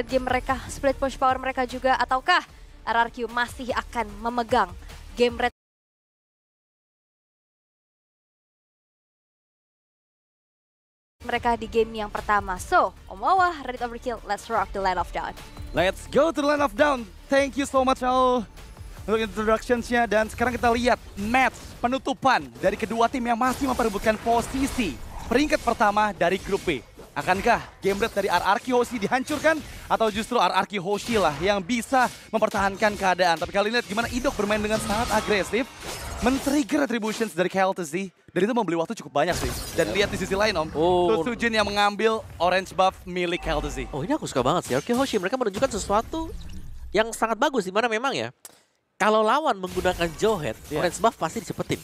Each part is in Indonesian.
game mereka, split push power mereka juga, ataukah RRQ masih akan memegang game red mereka di game yang pertama. So, Omawa, Reddit Overkill, let's rock the Land of Dawn. Let's go to the Land of Dawn. Thank you so much all untuk introductions-nya. Dan sekarang kita lihat match penutupan dari kedua tim yang masih memperebutkan posisi peringkat pertama dari grup B. Akankah game red dari RRQ Hoshi dihancurkan atau justru RRQ Hoshi lah yang bisa mempertahankan keadaan? Tapi kali ini lihat gimana Idok bermain dengan sangat agresif, men-trigger retributions dari KLTZ. Dan itu membeli waktu cukup banyak sih. Dan lihat di sisi lain Om, Sujin yang mengambil orange buff milik KLTZ. Oh ini aku suka banget sih, RRQ Hoshi mereka menunjukkan sesuatu yang sangat bagus, dimana memang ya kalau lawan menggunakan Jawhead, orange buff pasti dicepetin.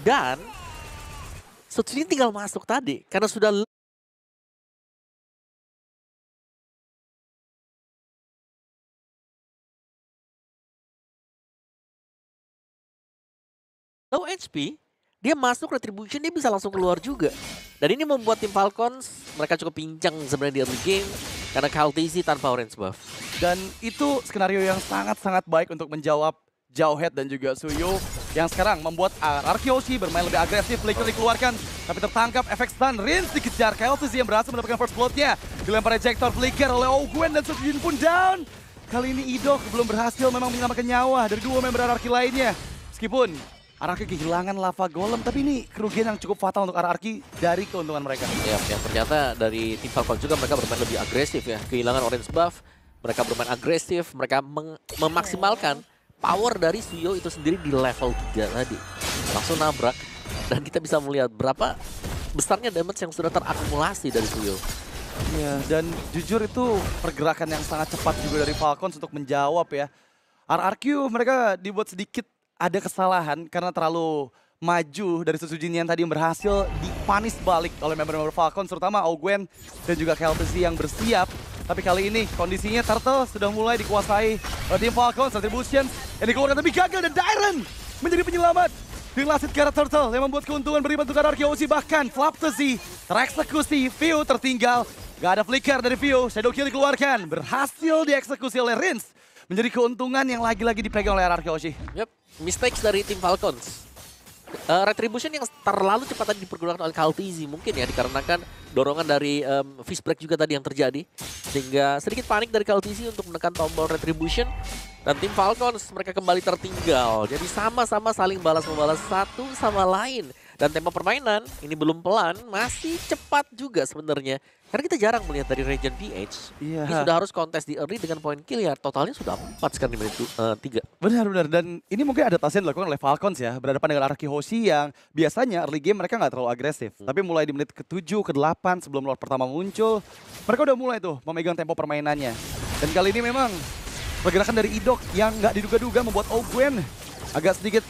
Dan Sujin tinggal masuk tadi karena sudah low HP, dia masuk retribution, dia bisa langsung keluar juga. Dan ini membuat tim Falcons, mereka cukup pincang sebenarnya di early game, karena KLTZ tanpa orange buff. Dan itu skenario yang sangat-sangat baik untuk menjawab Jawhead dan juga Suyo, yang sekarang membuat RRQ Hoshi bermain lebih agresif. Flicker dikeluarkan, tapi tertangkap efek stun. Rins dikejar, KLTZ yang berhasil mendapatkan first blood-nya. Dilempar ejector Flicker oleh Ogwen dan Sujin pun down. Kali ini Idok belum berhasil memang menyelamatkan nyawa dari dua member RRQ lainnya. Meskipun RRQ kehilangan lava golem, tapi ini kerugian yang cukup fatal untuk RRQ dari keuntungan mereka. Ya, yang ternyata dari tim Falcons juga mereka bermain lebih agresif ya. Kehilangan orange buff, mereka bermain agresif, mereka memaksimalkan power dari Suyo itu sendiri di level 3 tadi. Langsung nabrak, dan kita bisa melihat berapa besarnya damage yang sudah terakumulasi dari Suyo. Iya, dan jujur itu pergerakan yang sangat cepat juga dari Falcons untuk menjawab ya. RRQ mereka dibuat sedikit ada kesalahan karena terlalu maju dari Sujin yang tadi berhasil dipanis balik oleh member-member Falcons, terutama Ogwen dan juga KLTZ yang bersiap. Tapi kali ini kondisinya Turtle sudah mulai dikuasai oleh tim Falcons. Retribution yang dikeluarkan tapi gagal, dan Dairon menjadi penyelamat dengan lasit Gara Turtle yang membuat keuntungan beriman untuk RRQ Hoshi. Bahkan Flaptazy tereksekusi, View tertinggal. Gak ada flicker dari View, Shadow Kill dikeluarkan, berhasil dieksekusi oleh Rins. Menjadi keuntungan yang lagi-lagi dipegang oleh RRQ Hoshi. Yep, mistakes dari tim Falcons. Retribution yang terlalu cepat tadi dipergunakan oleh KLTZ mungkin ya, dikarenakan dorongan dari Fist Break juga tadi yang terjadi. Sehingga sedikit panik dari KLTZ untuk menekan tombol Retribution. Dan tim Falcons mereka kembali tertinggal. Jadi sama-sama saling balas-membalas satu sama lain. Dan tempo permainan ini belum pelan, masih cepat juga sebenarnya. Karena kita jarang melihat dari Regen PH. Iya. Ini sudah harus kontes di early dengan poin kill ya. Totalnya sudah 4 sekarang di menit 3. Benar-benar, dan ini mungkin adaptasi yang dilakukan oleh Falcons ya, berhadapan dengan RRQ Hoshi yang biasanya early game mereka nggak terlalu agresif. Tapi mulai di menit ke-7, ke-8 sebelum Lord pertama muncul, mereka udah mulai tuh memegang tempo permainannya. Dan kali ini memang pergerakan dari Idok yang nggak diduga-duga membuat Ogwen agak sedikit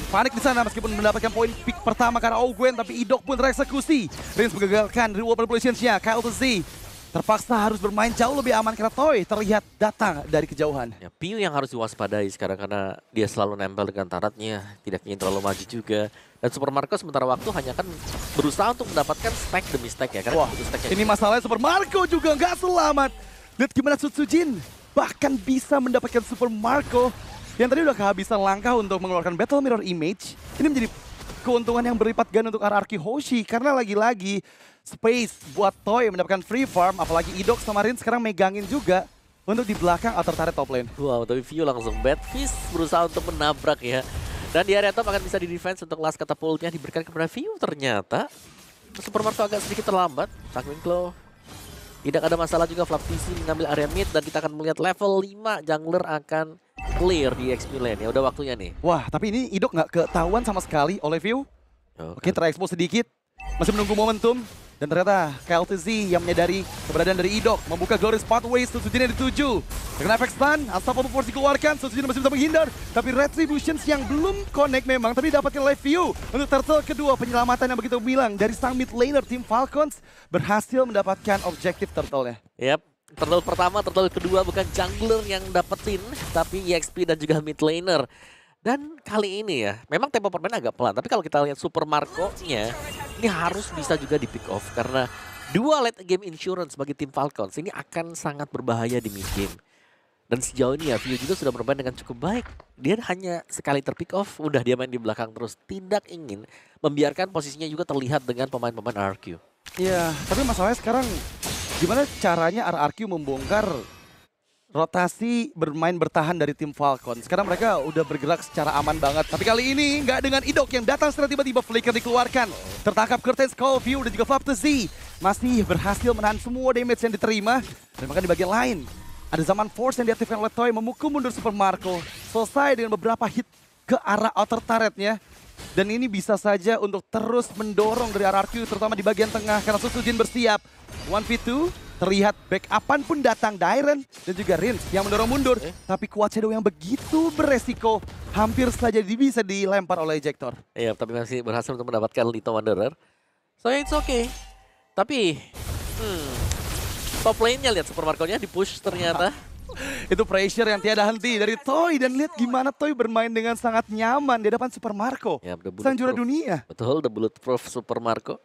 panik di sana meskipun mendapatkan poin pick pertama karena Ogwen, tapi Idok pun tereksekusi. Rins menggagalkan reward manipulation-nya. KLTZ terpaksa harus bermain jauh lebih aman karena Toy terlihat datang dari kejauhan. Ya, Piu yang harus diwaspadai sekarang karena dia selalu nempel dengan taratnya, tidak ingin terlalu maju juga. Dan Super Marco sementara waktu hanya akan berusaha untuk mendapatkan stack demi stack ya. Karena wah, ini masalahnya Super Marco juga nggak selamat. Lihat gimana Sujin bahkan bisa mendapatkan Super Marco yang tadi udah kehabisan langkah untuk mengeluarkan Battle Mirror Image. Ini menjadi keuntungan yang berlipat ganda untuk RRQ Hoshi karena lagi-lagi space buat Toy mendapatkan free farm, apalagi Idok sama Rin sekarang megangin juga untuk di belakang outer turret top lane. Wow, tapi View langsung bad fist berusaha untuk menabrak ya. Dan di area top akan bisa di-defense untuk last catapultnya diberikan kepada View. Ternyata Super Marco agak sedikit terlambat. Takmin Claw. Tidak ada masalah juga, Flaptazy mengambil area mid dan kita akan melihat level 5 jungler akan clear di XP lane. Ya udah waktunya nih. Wah, tapi ini Idok nggak ketahuan sama sekali oleh View. Oke, terekspos sedikit. Masih menunggu momentum. Dan ternyata KLTZ yang menyadari keberadaan dari Idok membuka Glorious Pathways, Sujin yang dituju. Dengan efek stun, Unstoppable Force dikeluarkan, Sujin masih bisa menghindar. Tapi Retributions yang belum connect memang, tapi dapatkan oleh View. Untuk turtle kedua, penyelamatan yang begitu bilang dari sang mid laner tim Falcons berhasil mendapatkan objektif turtle-nya. Yap, turtle pertama, turtle kedua bukan jungler yang dapetin, tapi EXP dan juga mid laner. Dan kali ini ya, memang tempo permainan agak pelan. Tapi kalau kita lihat Super Marco-nya, ini harus bisa juga di pick off. Karena Dua late game insurance bagi tim Falcons ini akan sangat berbahaya di mid game. Dan sejauh ini ya, Vio juga sudah bermain dengan cukup baik. Dia hanya sekali terpick off, udah dia main di belakang terus. Tidak ingin membiarkan posisinya juga terlihat dengan pemain-pemain RRQ. Iya, tapi masalahnya sekarang gimana caranya RRQ membongkar rotasi bermain bertahan dari tim Falcon. Sekarang mereka udah bergerak secara aman banget. Tapi kali ini nggak dengan Idok yang datang setelah tiba-tiba flicker dikeluarkan. Tertangkap Curtain Skull View dan juga Flap to Z. Masih berhasil menahan semua damage yang diterima. Dan bahkan di bagian lain, ada Zaman Force yang diaktifkan oleh Toy memukul mundur Super Marco. Selesai dengan beberapa hit ke arah outer turretnya. Dan ini bisa saja untuk terus mendorong dari RRQ terutama di bagian tengah karena Susujin bersiap. 1v2 terlihat backupan pun datang Dairen dan juga Rins yang mendorong mundur. Tapi Quad Shadow yang begitu beresiko hampir saja bisa dilempar oleh Ejector. Iya, tapi masih berhasil untuk mendapatkan Lito Wanderer. So it's okay. Tapi top lane-nya lihat Super Marco-nya di-push ternyata. Itu pressure yang tiada henti dari Toy dan lihat gimana Toy bermain dengan sangat nyaman di depan Super Marco. Ya, sang juara dunia. Betul, the bulletproof Super Marco.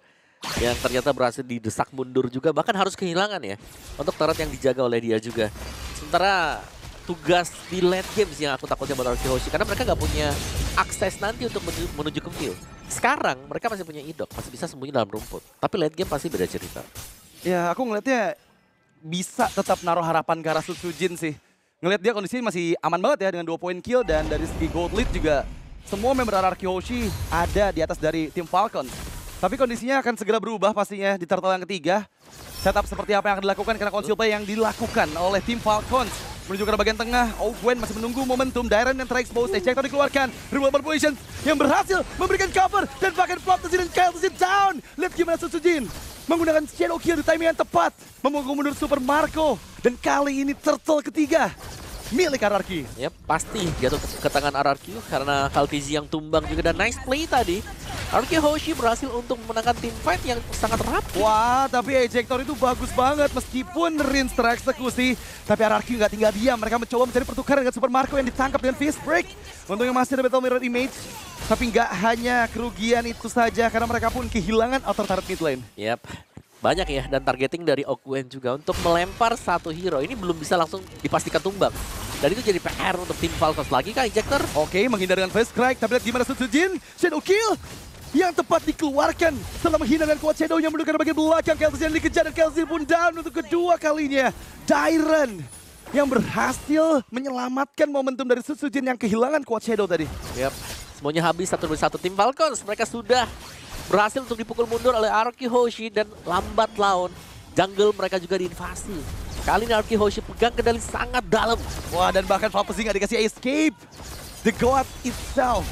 Yang ternyata berhasil didesak mundur juga, bahkan harus kehilangan ya. Untuk turret yang dijaga oleh dia juga. Sementara tugas di late games yang aku takutnya buat RRQ Hoshi. Karena mereka nggak punya akses nanti untuk menuju ke field. Sekarang mereka masih punya Idok, masih bisa sembunyi dalam rumput. Tapi late game pasti beda cerita. Ya aku ngelihatnya bisa tetap naruh harapan ke arah Susujin sih. Ngelihat dia kondisinya masih aman banget ya dengan 2 poin kill dan dari segi gold lead juga semua member RRQ Hoshi ada di atas dari tim Falcon. Tapi kondisinya akan segera berubah pastinya di turtle yang ketiga. Setup seperti apa yang akan dilakukan karena conceal play yang dilakukan oleh tim Falcons. Menuju ke bagian tengah, Gwen masih menunggu momentum. Dairen yang terexpose, Ejector dikeluarkan. Reward Positions yang berhasil memberikan cover dan bahkan Flop to Z dan Kyle to Z down. Lihat gimana Susujin menggunakan Shadow Kill di timing yang tepat. Memukul mundur Super Marco. Dan kali ini turtle ketiga milik RRQ. Ya pasti jatuh ke tangan RRQ karena Kaltizi yang tumbang juga dan nice play tadi. RRQ Hoshi berhasil untuk memenangkan tim fight yang sangat rapuh. Wah, tapi Ejector itu bagus banget meskipun Rins tereksekusi. Tapi RRQ nggak tinggal diam, mereka mencoba mencari pertukaran dengan Super Marco yang ditangkap dengan Fist Break. Untungnya masih ada Battle Mirror Image. Tapi nggak hanya kerugian itu saja karena mereka pun kehilangan outer turret mid lane. Yap. Banyak ya, dan targeting dari Gwen juga untuk melempar satu hero. Ini belum bisa langsung dipastikan tumbang. Dan itu jadi PR untuk tim Falcons. Lagi kah Ejector? Oke, menghindar dengan Face Crack. Tapi lihat gimana Susujin. Shadow Kill yang tepat dikeluarkan setelah menghindar dengan Quad Shadow yang menunjukkan bagian belakang. Kelsian dikejar dan Kelsian pun down untuk kedua kalinya. Dairen yang berhasil menyelamatkan momentum dari Susujin yang kehilangan Quad Shadow tadi. Yap, semuanya habis satu demi satu tim Falcons. Mereka sudah berhasil untuk dipukul mundur oleh RRQ Hoshi dan lambat laun. Jungle mereka juga diinvasi. Kali ini RRQ Hoshi pegang kendali sangat dalam. Wah, dan bahkan Flapsing nggak dikasih escape. The God itself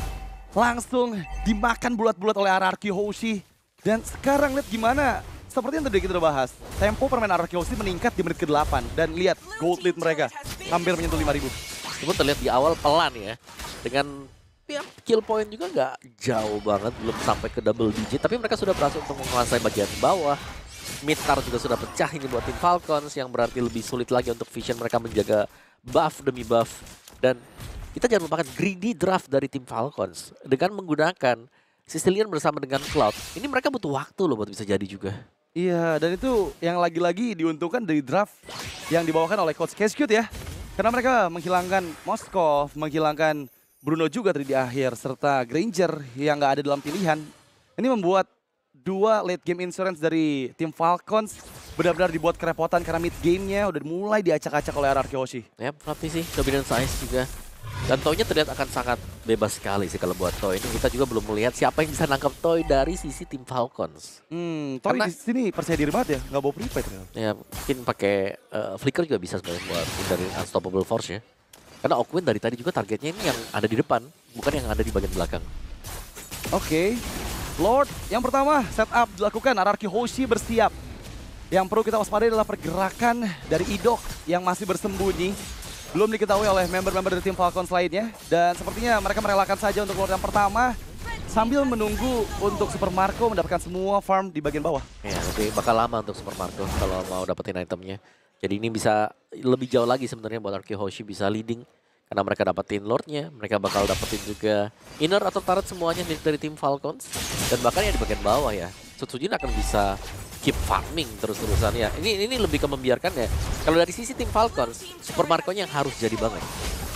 langsung dimakan bulat-bulat oleh RRQ Hoshi. Dan sekarang lihat gimana, seperti yang tadi kita udah bahas, tempo permainan RRQ Hoshi meningkat di menit ke-8. Dan lihat gold lead mereka hampir menyentuh 5.000. Cuma terlihat di awal pelan ya. Dengan ya, kill point juga nggak jauh banget, belum sampai ke double digit. Tapi mereka sudah berhasil untuk menguasai bagian bawah. Mid-tar juga sudah pecah ini buat tim Falcons, yang berarti lebih sulit lagi untuk Vision mereka menjaga buff demi buff. Dan kita jangan lupakan greedy draft dari tim Falcons. Dengan menggunakan Sicilian bersama dengan Cloud, ini mereka butuh waktu loh buat bisa jadi juga. Iya, dan itu yang lagi-lagi diuntungkan dari draft yang dibawakan oleh Coach Cascute ya. Karena mereka menghilangkan Moskov, menghilangkan Bruno juga tadi di akhir, serta Granger yang nggak ada dalam pilihan. Ini membuat dua late game insurance dari tim Falcons benar-benar dibuat kerepotan karena mid game-nya udah mulai diacak-acak oleh RRQ Hoshi. Ya, tapi sih dominance size juga. Dan Toy-nya terlihat akan sangat bebas sekali sih kalau buat Toy. Ini kita juga belum melihat siapa yang bisa nangkap Toy dari sisi tim Falcons. Toy di sini percaya diri banget ya, nggak bawa prepaid. Ya, mungkin pakai flicker juga bisa sebenarnya buat dari Unstoppable Force ya. Karena Gwen dari tadi juga targetnya ini yang ada di depan, bukan yang ada di bagian belakang. Oke. Lord, yang pertama setup dilakukan, RRQ Hoshi bersiap. Yang perlu kita waspadai adalah pergerakan dari Idok yang masih bersembunyi. Belum diketahui oleh member-member dari tim Falcons lainnya. Dan sepertinya mereka merelakan saja untuk Lord yang pertama. Sambil menunggu untuk Super Marco mendapatkan semua farm di bagian bawah. Ya, tapi bakal lama untuk Super Marco kalau mau dapetin itemnya. Jadi ini bisa lebih jauh lagi sebenarnya buat RRQ Hoshi bisa leading. Karena mereka dapetin Lordnya, mereka bakal dapetin juga inner atau turret semuanya dari tim Falcons. Dan bahkan yang di bagian bawah ya, Susujin akan bisa keep farming terus-terusan ya. Ini lebih ke membiarkan ya. Kalau dari sisi tim Falcons, Super Marco-nya yang harus jadi banget.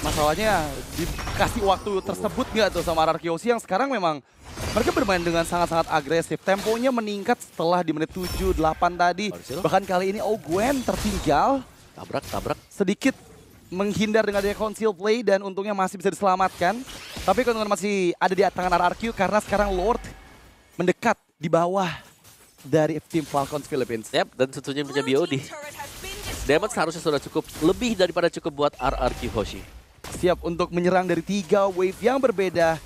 Masalahnya dikasih waktu tersebut nggak tuh sama RRQ Hoshi yang sekarang memang mereka bermain dengan sangat-sangat agresif. Temponya meningkat setelah di menit 7-8 tadi. Bahkan kali ini Ogwen tertinggal. Tabrak. Sedikit menghindar dengan adanya conceal play dan untungnya masih bisa diselamatkan. Tapi keuntungan masih ada di tangan RRQ karena sekarang Lord mendekat di bawah dari tim Falcons Philippines. Yap, dan tentunya punya BOD. Damage seharusnya sudah cukup, lebih daripada cukup buat RRQ Hoshi. Siap untuk menyerang dari 3 wave yang berbeda.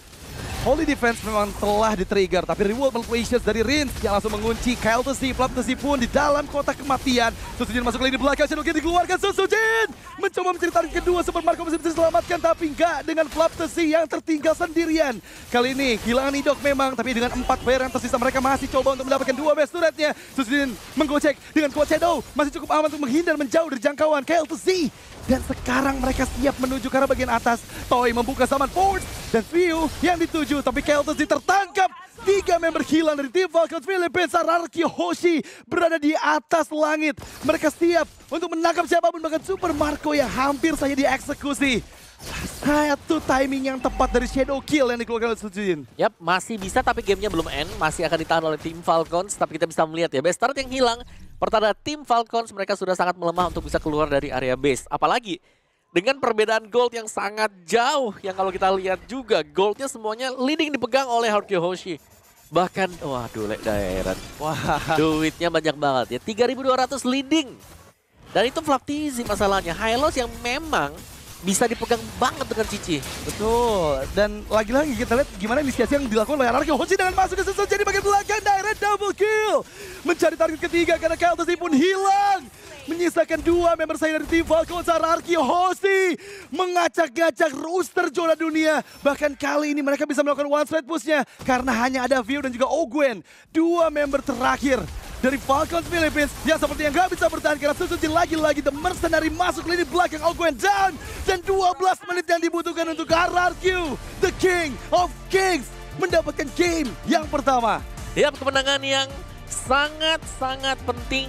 Holy Defense memang telah di-trigger, tapi Reward Malplacious dari Rins yang langsung mengunci Kael'thasi. Flaptasi pun di dalam kotak kematian. Susujin masuk lagi di belakang, Shadow King dikeluarkan. Susujin mencoba mencari target kedua, Super Marco masih bisa diselamatkan, tapi enggak dengan Flaptasi yang tertinggal sendirian. Kali ini kehilangan Idok memang, tapi dengan 4 player yang tersisa mereka masih coba untuk mendapatkan 2 best turretnya. Susujin menggocek dengan kuat Shadow, masih cukup aman untuk menghindar menjauh dari jangkauan Kael'thasi. Dan sekarang mereka siap menuju ke arah bagian atas. Toy membuka Summon Force dan View yang dituju. Tapi Kael'thasi tertangkap. 3 member hilang dari tim Falcons Philippines. RRQ Hoshi berada di atas langit. Mereka siap untuk menangkap siapapun, bahkan Super Marco yang hampir saja dieksekusi. Satu timing yang tepat dari Shadow Kill yang dikeluarkan oleh Sujin. Yap, masih bisa tapi gamenya belum end. Masih akan ditahan oleh tim Falcons. Tapi kita bisa melihat ya, base turret yang hilang. Pertanda tim Falcons mereka sudah sangat melemah untuk bisa keluar dari area base. Apalagi dengan perbedaan gold yang sangat jauh. Yang kalau kita lihat juga goldnya semuanya leading dipegang oleh RRQ Hoshi. Bahkan, waduh Lek Daeran. Wah, Duitnya banyak banget ya, 3.200 leading. Dan itu Flaptisi masalahnya. Hylos yang memang bisa dipegang banget dengan Cici. betul. Dan lagi-lagi kita lihat gimana inisiasi yang dilakukan oleh RRQ Hoshi dengan masuk ke sesuatu jadi bagian belakang. Direct double kill. Mencari target ketiga karena Kael'thasi pun hilang. Menyisakan 2 member saya dari tim Falcons. RRQ Hoshi mengacak-ngacak roster juara dunia. Bahkan kali ini mereka bisa melakukan one straight push-nya karena hanya ada View dan juga Ogwen. 2 member terakhir dari Falcons Philippines yang seperti yang gak bisa bertahan karena Susujin lagi-lagi The Mercenary masuk lini belakang. Ogwen down dan 12 menit yang dibutuhkan untuk RRQ, the King of Kings, mendapatkan game yang pertama. Ya, kemenangan yang sangat-sangat penting